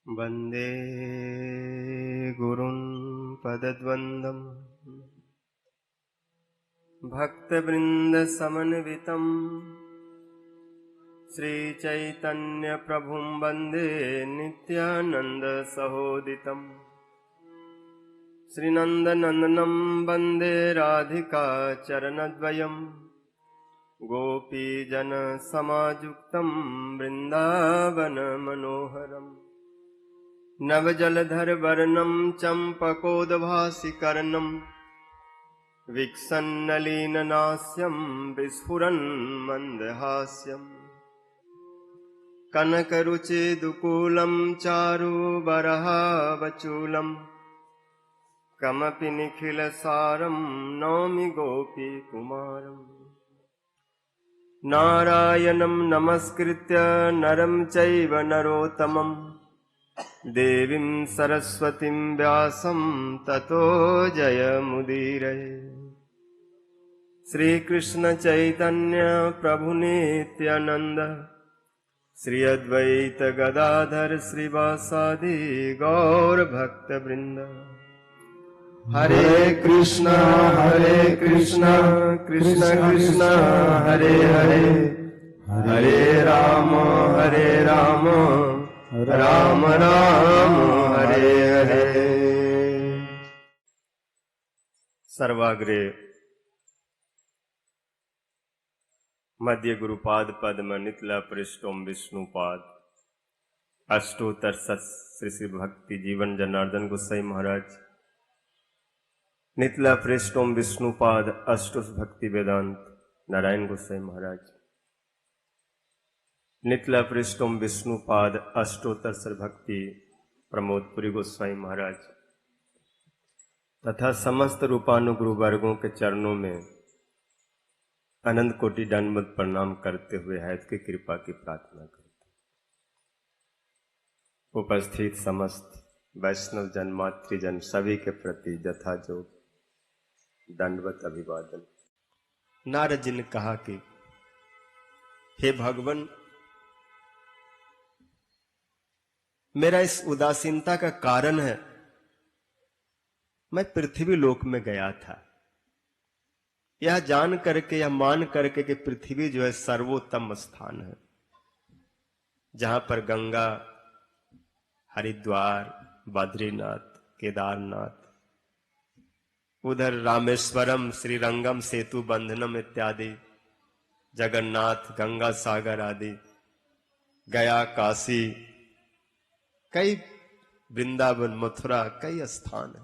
वन्दे गुरुन् पदद्वन्द्वम् भक्तवृन्दसमन्वितम् श्रीचैतन्यप्रभुं वन्दे नित्यानन्दसहोदितम् श्रीनन्दनन्दनं वन्दे राधिका चरणद्वयम् गोपीजनसमायुक्तं वृन्दावनमनोहरम् नवजलधरवर्णं चम्पकोद्भासिकर्णं विकसन्नलीननास्यं विस्फुरन्मन्दहास्यम् कनकरुचिदुकूलं चारुबरहावचूलं कमपि निखिलसारं नौमि गोपीकुमारम् नारायणं नमस्कृत्य नरं चैव नरोत्तमम् देवीं सरस्वतीं व्यासं ततो जयमुदीरये। श्रीकृष्ण चैतन्य प्रभु नित्यानंद श्री अद्वैत गदाधर श्रीवासादि गौर भक्त वृंद। हरे कृष्ण कृष्ण कृष्ण हरे हरे, हरे राम राम राम हरे हरे। सर्वाग्रे मध्य गुरुपाद पद्म नितला पृष्ठोम विष्णुपाद अष्टोत्तर सत श्री श्री भक्ति जीवन जनार्दन गोसाई महाराज नितला पृष्ठोम विष्णुपाद अष्टोस भक्ति वेदांत नारायण गोसाई महाराज नितला पृष्ठोम विष्णुपाद अष्टोत्तर सर भक्ति प्रमोदपुरी गोस्वामी महाराज तथा समस्त रूपानुगुरु वर्गों के चरणों में अनंत कोटि दंडवत प्रणाम करते हुए हैत की कृपा की प्रार्थना करते। उपस्थित समस्त वैष्णव जन मातृजन सभी के प्रति यथाजोग दंडवत अभिवादन। नारद जी ने कहा कि हे भगवान, मेरा इस उदासीनता का कारण है मैं पृथ्वी लोक में गया था, यह जान करके या मान करके कि पृथ्वी जो है सर्वोत्तम स्थान है, जहां पर गंगा, हरिद्वार, बद्रीनाथ, केदारनाथ, उधर रामेश्वरम, श्रीरंगम, सेतु बंधनम इत्यादि, जगन्नाथ, गंगा सागर आदि, गया, काशी, कई वृंदावन, मथुरा, कई स्थान है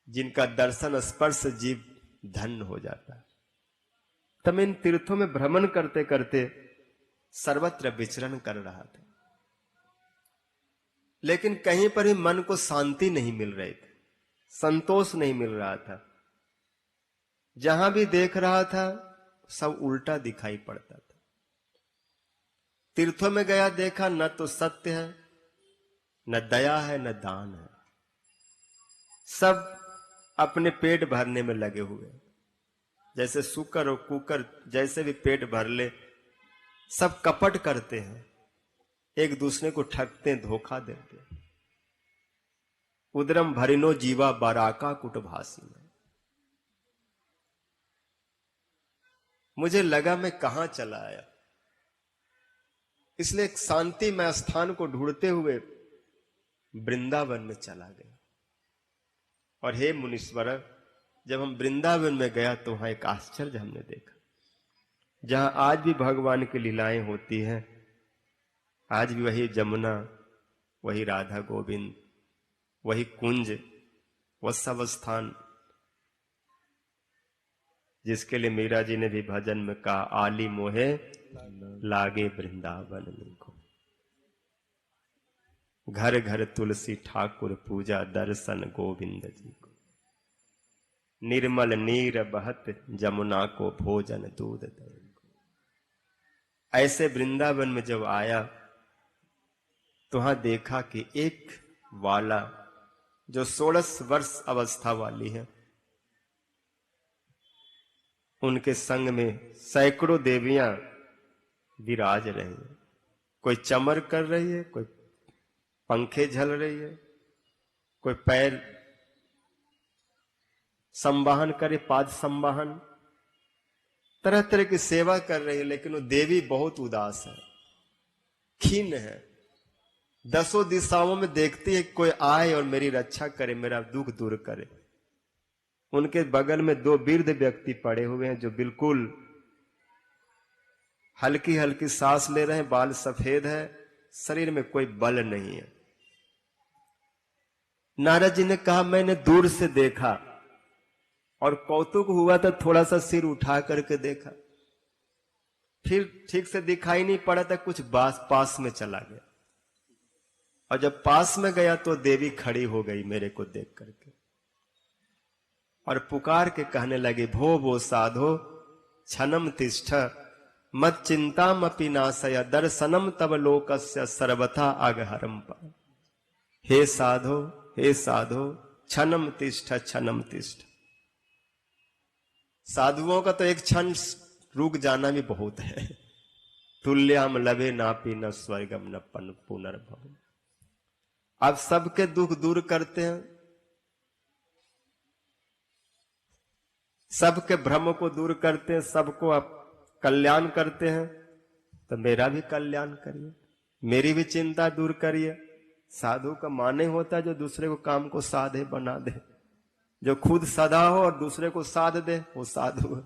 जिनका दर्शन स्पर्श जीव धन्य हो जाता है। तब इन तीर्थों में भ्रमण करते करते सर्वत्र विचरण कर रहा था, लेकिन कहीं पर भी मन को शांति नहीं मिल रही थी, संतोष नहीं मिल रहा था। जहां भी देख रहा था सब उल्टा दिखाई पड़ता था। तीर्थों में गया, देखा न तो सत्य है, न दया है, न दान है, सब अपने पेट भरने में लगे हुए। जैसे शुकर और कुकर जैसे भी पेट भर ले, सब कपट करते हैं, एक दूसरे को ठगते हैं, धोखा देते हैं। उदरम भरिनो जीवा बाराका कुटभासी में। मुझे लगा मैं कहां चला आया, इसलिए एक शांति में स्थान को ढूंढते हुए वृंदावन में चला गया। और हे मुनीश्वर, जब हम वृंदावन में गया तो वहां एक आश्चर्य हमने देखा। जहां आज भी भगवान की लीलाएं होती हैं, आज भी वही जमुना, वही राधा गोविंद, वही कुंज, वह सब स्थान जिसके लिए मीरा जी ने भी भजन में कहा, आली मोहे लागे वृंदावन में को। घर घर तुलसी ठाकुर पूजा, दर्शन गोविंद जी को। निर्मल नीर बहत जमुना को, भोजन दूध दही को। ऐसे वृंदावन में जब आया तो वहां देखा कि एक वाला जो 16 वर्ष अवस्था वाली है, उनके संग में सैकड़ों देवियां विराज रही है। कोई चमर कर रही है, कोई पंखे झल रही है, कोई पैर संवाहन करे, पाद संवाहन, तरह तरह की सेवा कर रही है। लेकिन वो देवी बहुत उदास है, खीन है, दसों दिशाओं में देखती है कोई आए और मेरी रक्षा करे, मेरा दुख दूर करे। उनके बगल में 2 वृद्ध व्यक्ति पड़े हुए हैं जो बिल्कुल हल्की हल्की सांस ले रहे हैं, बाल सफेद है, शरीर में कोई बल नहीं है। नारद जी ने कहा, मैंने दूर से देखा और कौतुक हुआ तो थोड़ा सा सिर उठा करके देखा, फिर ठीक से दिखाई नहीं पड़ा था, कुछ पास में चला गया। और जब पास में गया तो देवी खड़ी हो गई मेरे को देख करके और पुकार के कहने लगी, भो वो साधो क्षणम तिष्ठ मत चिंतामपि नाशय, दर्शनम तब लोकस्य सर्वथा आगहरम पाय। हे साधो, हे साधो, क्षणम तिष्ठ, क्षणम तिष्ठ। साधुओं का तो एक क्षण रुक जाना भी बहुत है। तुल्यम लभे नापि न स्वर्गम न पुनर्भव। आप सबके दुख दूर करते हैं, सबके भ्रम को दूर करते हैं, सबको आप कल्याण करते हैं, तो मेरा भी कल्याण करिए, मेरी भी चिंता दूर करिए। साधु का माने होता है जो दूसरे को काम को साधे बना दे, जो खुद सदा हो और दूसरे को साध दे, वो साधु है।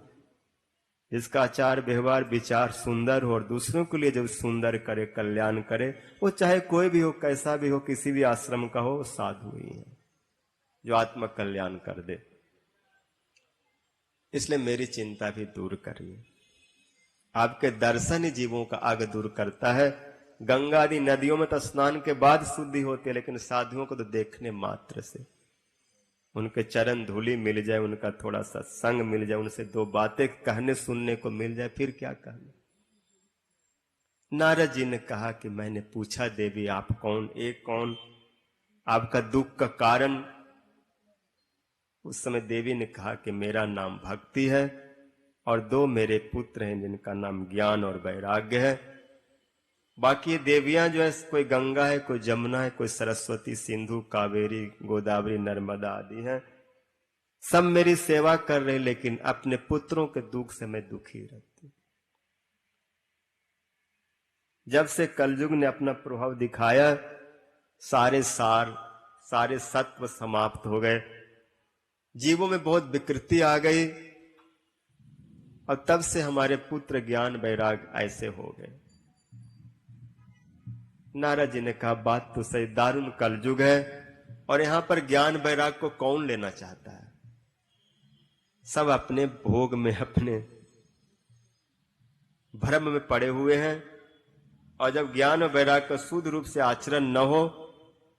जिसका आचार व्यवहार विचार सुंदर हो और दूसरों के लिए जब सुंदर करे, कल्याण करे, वो चाहे कोई भी हो, कैसा भी हो, किसी भी आश्रम का हो, साधु ही है जो आत्म कल्याण कर दे। इसलिए मेरी चिंता भी दूर करिए। आपके दर्शन ही जीवों का आग दूर करता है। गंगा आदि नदियों में तो स्नान के बाद शुद्धि होती है, लेकिन साधुओं को तो देखने मात्र से, उनके चरण धूलि मिल जाए, उनका थोड़ा सा संग मिल जाए, उनसे 2 बातें कहने सुनने को मिल जाए, फिर क्या कहना। नारद जी ने कहा कि मैंने पूछा, देवी आप कौन, एक कौन, आपका दुख का कारण। उस समय देवी ने कहा कि मेरा नाम भक्ति है और 2 मेरे पुत्र हैं जिनका नाम ज्ञान और वैराग्य है। बाकी देवियां जो है, कोई गंगा है, कोई जमुना है, कोई सरस्वती, सिंधु, कावेरी, गोदावरी, नर्मदा आदि हैं, सब मेरी सेवा कर रहे, लेकिन अपने पुत्रों के दुख से मैं दुखी रहती। जब से कलयुग ने अपना प्रभाव दिखाया, सारे सार, सारे सत्व समाप्त हो गए, जीवों में बहुत विकृति आ गई, और तब से हमारे पुत्र ज्ञान वैराग ऐसे हो गए। नारद जी ने कहा, बात तो सही, दारुण कलयुग है, और यहां पर ज्ञान वैराग को कौन लेना चाहता है। सब अपने भोग में, अपने भ्रम में पड़े हुए हैं, और जब ज्ञान और वैराग का शुद्ध रूप से आचरण न हो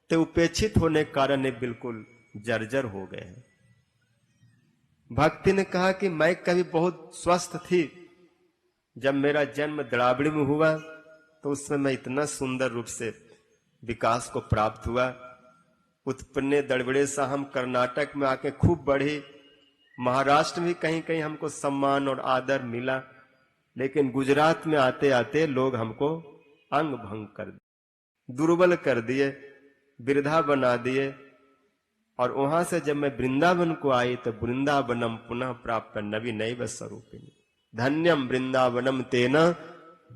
तो उपेक्षित होने के कारण ये बिल्कुल जर्जर हो गए हैं। भक्ति ने कहा कि मैं कभी बहुत स्वस्थ थी, जब मेरा जन्म द्राविड़ में हुआ तो उसमें मैं इतना सुंदर रूप से विकास को प्राप्त हुआ। उत्पन्न द्रविड़े सा हम कर्नाटक में आके खूब बढ़ी, महाराष्ट्र में कहीं कहीं हमको सम्मान और आदर मिला, लेकिन गुजरात में आते आते लोग हमको अंग भंग कर दिए, दुर्बल कर दिए, वृद्धा बना दिए। और वहां से जब मैं वृंदावन को आई तो वृंदावनम पुनः प्राप्त नवी नैव स्वरूपिणी, धन्यम वृंदावनम तेना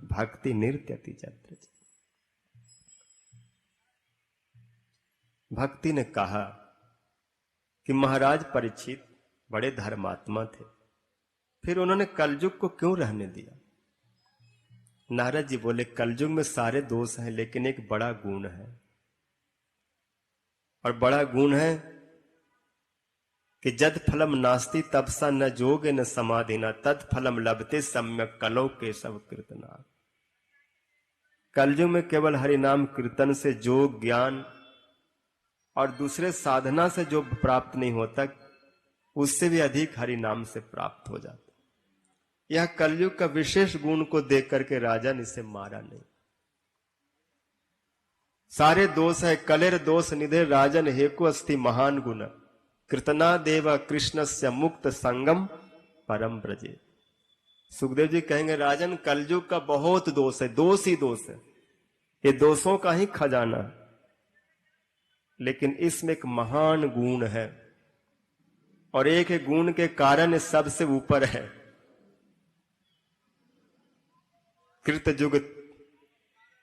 भक्ति नृत्यति जत्र। भक्ति ने कहा कि महाराज परीक्षित बड़े धर्मात्मा थे, फिर उन्होंने कलयुग को क्यों रहने दिया? नारद जी बोले, कलयुग में सारे दोष हैं, लेकिन एक बड़ा गुण है, और बड़ा गुण है कि जद फलम नास्ति तपसा न जोगे न समाधि न तद फलम लभते सम्यक कलौ केशव कीर्तना। कलयुग में केवल हरिनाम कीर्तन से जोग ज्ञान और दूसरे साधना से जो प्राप्त नहीं होता, उससे भी अधिक हरिनाम से प्राप्त हो जाता। यह कलयुग का विशेष गुण को देख करके राजा ने इसे मारा नहीं। सारे दोष है, कलेर दोष निधे राजन हेको अस्ति महान गुण कृतना देव कृष्ण से मुक्त संगम परम ब्रजे। सुखदेव जी कहेंगे, राजन कलयुग का बहुत दोष है, दोष ही दोष है, ये दोषों का ही खजाना है, लेकिन इसमें एक महान गुण है, और एक गुण के कारण सबसे ऊपर है। कृत युग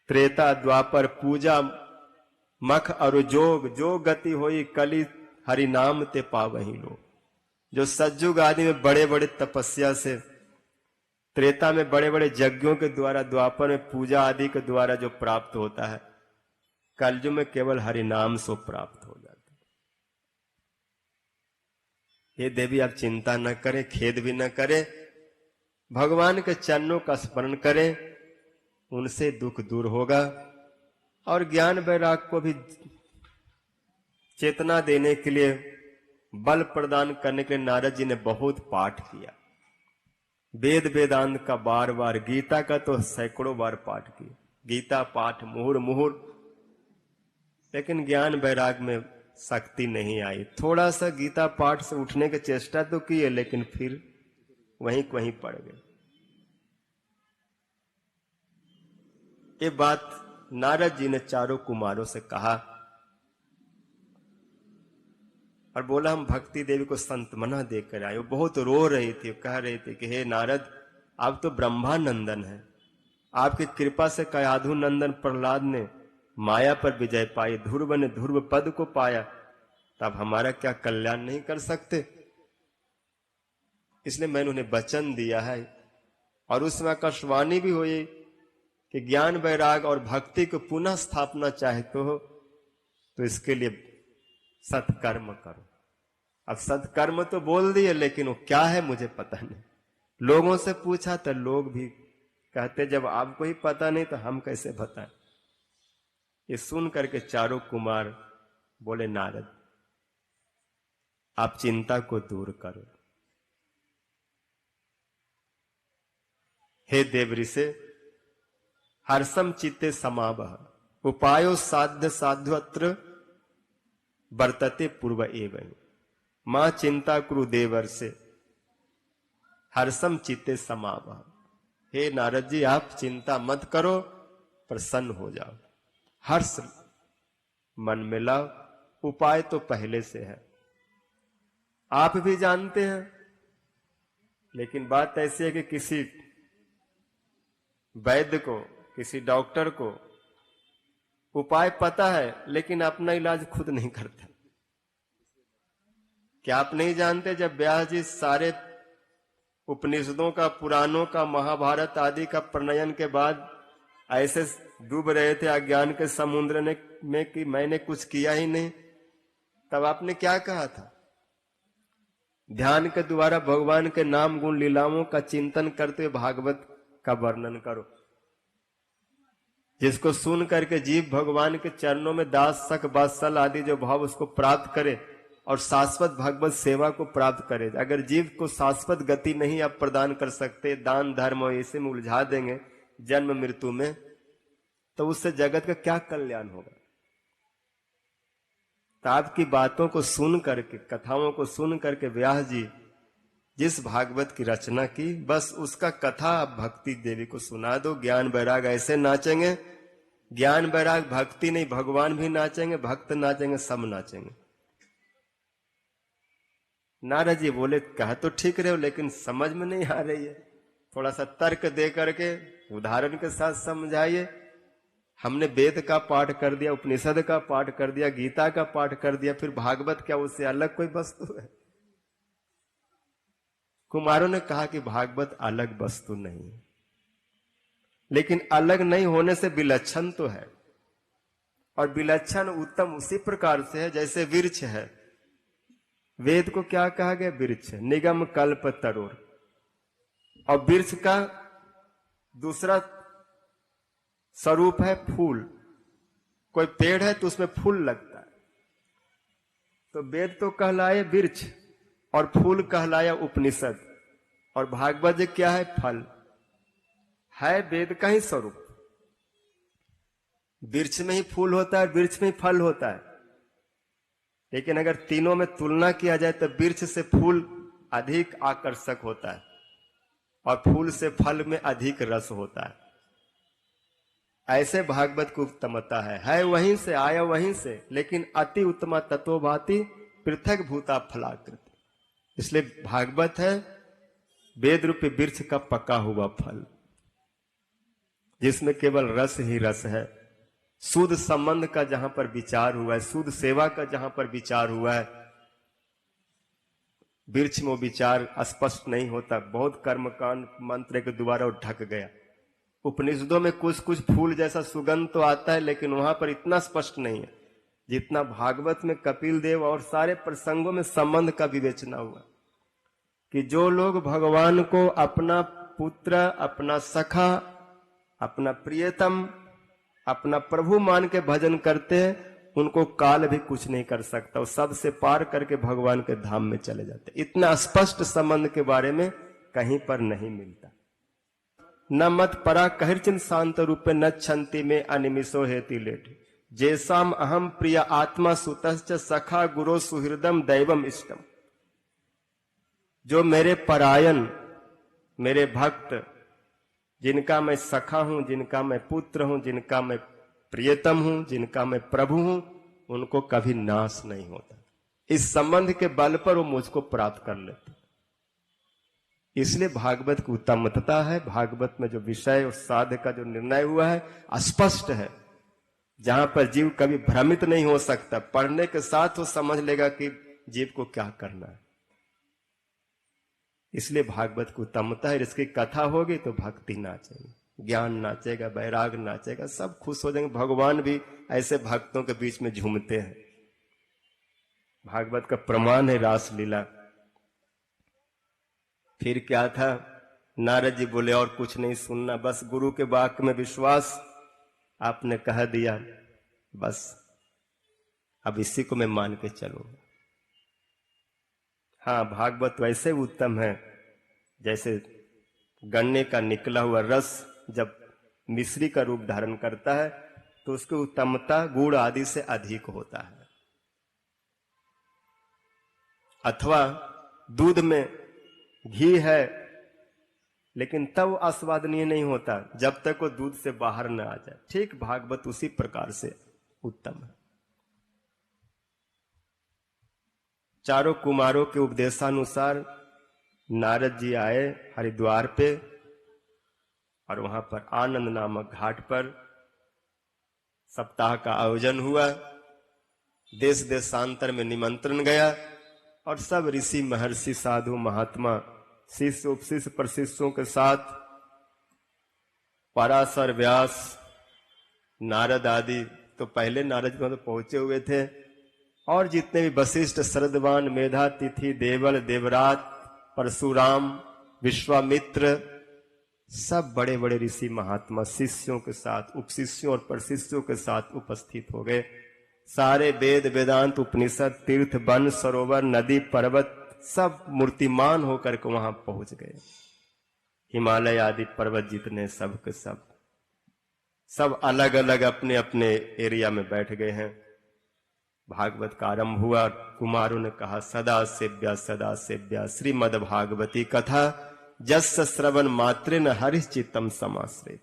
त्रेता द्वापर पूजा मख और जोग, जो गति होई कली हरि नाम ते पावही लोग। जो सतयुग आदि में बड़े बड़े तपस्या से, त्रेता में बड़े बड़े यज्ञों के द्वारा, द्वापर में पूजा आदि के द्वारा जो प्राप्त होता है, कलयुग में केवल हरिनाम से प्राप्त हो जाता है। हे देवी, आप चिंता न करें, खेद भी न करें, भगवान के चरणों का स्मरण करें, उनसे दुख दूर होगा। और ज्ञान वैराग को भी चेतना देने के लिए, बल प्रदान करने के लिए नारद जी ने बहुत पाठ किया। वेद वेदांत का बार बार, गीता का तो सैकड़ों बार पाठ किया, गीता पाठ मुहुर मुहुर, लेकिन ज्ञान वैराग में शक्ति नहीं आई। थोड़ा सा गीता पाठ से उठने की चेष्टा तो की है, लेकिन फिर वहीं वहीं पड़ गए। ये बात नारद जी ने चारों कुमारों से कहा और बोला, हम भक्ति देवी को संतमना देकर आए। वो बहुत रो रही थी, कह रही थी कि हे नारद, आप तो ब्रह्मानंदन हैं, आपकी कृपा से कयाधु नंदन प्रहलाद ने माया पर विजय पाई, ध्रुव ने ध्रुव पद को पाया, तब हमारा क्या कल्याण नहीं कर सकते? इसलिए मैंने उन्हें वचन दिया है, और उसमें आकाशवाणी भी हुई कि ज्ञान वैराग और भक्ति को पुनः स्थापना चाहते हो तो इसके लिए सत्कर्म करो। अब सत्कर्म तो बोल दिए, लेकिन वो क्या है मुझे पता नहीं। लोगों से पूछा तो लोग भी कहते, जब आपको ही पता नहीं तो हम कैसे बताएं। ये सुन करके चारों कुमार बोले, नारद आप चिंता को दूर करो। हे देवऋषि, हर्षम चित्ते समावह उपायो साध्य साध्वत्र वर्तते पूर्व एवं मां चिंता कुरु देवर से हर्षम चित्ते समावह। हे नारद जी, आप चिंता मत करो, प्रसन्न हो जाओ, हर्ष मन में लाओ। उपाय तो पहले से है, आप भी जानते हैं, लेकिन बात ऐसी है कि किसी वैद्य को, किसी डॉक्टर को उपाय पता है, लेकिन अपना इलाज खुद नहीं करता। क्या आप नहीं जानते, जब व्यास जी सारे उपनिषदों का, पुराणों का, महाभारत आदि का प्रणयन के बाद ऐसे डूब रहे थे अज्ञान के समुद्र में कि मैंने कुछ किया ही नहीं, तब आपने क्या कहा था? ध्यान के द्वारा भगवान के नाम गुण लीलाओं का चिंतन करते हुए भागवत का वर्णन करो, जिसको सुन करके जीव भगवान के चरणों में दास सख बात्सल आदि जो भाव उसको प्राप्त करे और शाश्वत भगवत सेवा को प्राप्त करे। अगर जीव को शाश्वत गति नहीं आप प्रदान कर सकते, दान धर्म और ऐसे में उलझा देंगे जन्म मृत्यु में, तो उससे जगत का क्या कल्याण होगा? तो आपकी बातों को सुन करके, कथाओं को सुन करके व्यास जी जिस भागवत की रचना की, बस उसका कथा आप भक्ति देवी को सुना दो। ज्ञान वैराग ऐसे नाचेंगे, ज्ञान वैराग भक्ति नहीं, भगवान भी नाचेंगे, भक्त नाचेंगे, सब नाचेंगे। नारद जी बोले, कह तो ठीक रहे हो, लेकिन समझ में नहीं आ रही है, थोड़ा सा तर्क दे करके उदाहरण के साथ समझाइए। हमने वेद का पाठ कर दिया, उपनिषद का पाठ कर दिया, गीता का पाठ कर दिया, फिर भागवत क्या उससे अलग कोई वस्तु है? कुमारों ने कहा कि भागवत अलग वस्तु नहीं है, लेकिन अलग नहीं होने से विलक्षण तो है। और विलक्षण उत्तम उसी प्रकार से है जैसे वृक्ष है। वेद को क्या कहा गया? वृक्ष, निगम कल्प तरोर। और वृक्ष का दूसरा स्वरूप है फूल। कोई पेड़ है तो उसमें फूल लगता है। तो वेद तो कहलाए वृक्ष और फूल कहलाया उपनिषद, और भागवत क्या है? फल है, वेद का ही स्वरूप। वृक्ष में ही फूल होता है, वृक्ष में ही फल होता है। लेकिन अगर तीनों में तुलना किया जाए तो वृक्ष से फूल अधिक आकर्षक होता है और फूल से फल में अधिक रस होता है। ऐसे भागवत की उत्तमता है वहीं से, आया वहीं से, लेकिन अति उत्तमा तत्व भाति पृथक भूता फलाकृति। इसलिए भागवत है वेद रूपी वृक्ष का पका हुआ फल, जिसमें केवल रस ही रस है। शुद्ध संबंध का जहां पर विचार हुआ है, शुद्ध सेवा का जहां पर विचार हुआ है, वृक्ष में वो विचार स्पष्ट नहीं होता। बहुत कर्मकांड मंत्र के द्वारा वो ढक गया। उपनिषदों में कुछ कुछ फूल जैसा सुगंध तो आता है, लेकिन वहां पर इतना स्पष्ट नहीं है जितना भागवत में कपिल देव और सारे प्रसंगों में संबंध का विवेचना हुआ। कि जो लोग भगवान को अपना पुत्र, अपना सखा, अपना प्रियतम, अपना प्रभु मान के भजन करते हैं, उनको काल भी कुछ नहीं कर सकता। वो सबसे पार करके भगवान के धाम में चले जाते। इतना स्पष्ट संबंध के बारे में कहीं पर नहीं मिलता। न मत परा कहर्चिन शांत रूपे न छंती में अनिमिषो हेति लेट जैसाम अहम प्रिय आत्मा सुतश्च सखा गुरो सुहृदम दैवम इष्टम। जो मेरे परायण, मेरे भक्त, जिनका मैं सखा हूं, जिनका मैं पुत्र हूं, जिनका मैं प्रियतम हूं, जिनका मैं प्रभु हूं, उनको कभी नाश नहीं होता। इस संबंध के बल पर वो मुझको प्राप्त कर लेते। इसलिए भागवत की उत्तमता है। भागवत में जो विषय और साध्य का जो निर्णय हुआ है स्पष्ट है, जहां पर जीव कभी भ्रमित नहीं हो सकता। पढ़ने के साथ वो समझ लेगा कि जीव को क्या करना है। इसलिए भागवत की उत्तमता है। इसकी कथा होगी तो भक्ति नाचेगी, ज्ञान नाचेगा, वैराग नाचेगा, सब खुश हो जाएंगे। भगवान भी ऐसे भक्तों के बीच में झूमते हैं। भागवत का प्रमाण है रासलीला। फिर क्या था? नारद जी बोले और कुछ नहीं सुनना, बस गुरु के वाक्य में विश्वास आपने कह दिया, बस अब इसी को मैं मान के चलूंगा। हाँ, भागवत वैसे उत्तम है जैसे गन्ने का निकला हुआ रस जब मिश्री का रूप धारण करता है तो उसकी उत्तमता गुड़ आदि से अधिक होता है। अथवा दूध में घी है लेकिन तब आस्वादनीय नहीं होता जब तक वो दूध से बाहर न आ जाए। ठीक भागवत उसी प्रकार से उत्तम है। चारों कुमारों के उपदेशानुसार नारद जी आए हरिद्वार पे, और वहां पर आनंद नामक घाट पर सप्ताह का आयोजन हुआ। देश देशांतर में निमंत्रण गया और सब ऋषि महर्षि साधु महात्मा शिष्य उपशिष्य प्रशिष्यों के साथ पराशर व्यास नारद आदि तो पहले नारद जी तो पहुंचे हुए थे, और जितने भी वशिष्ठ शरदवान मेधा तिथि देवल देवरात परशुराम विश्वामित्र सब बड़े बड़े ऋषि महात्मा शिष्यों के साथ उपशिष्यों और प्रशिष्यों के साथ उपस्थित हो गए। सारे वेद वेदांत उपनिषद तीर्थ वन सरोवर नदी पर्वत सब मूर्तिमान होकर के वहां पहुंच गए। हिमालय आदि पर्वत जितने सब के सब अलग अलग अपने अपने एरिया में बैठ गए हैं। भागवत का आरंभ हुआ। कुमारों ने कहा सदा सेव्या श्रीमद् भागवती कथा जस्य श्रवण मात्रेन हरिश्चित्तम समाश्रित।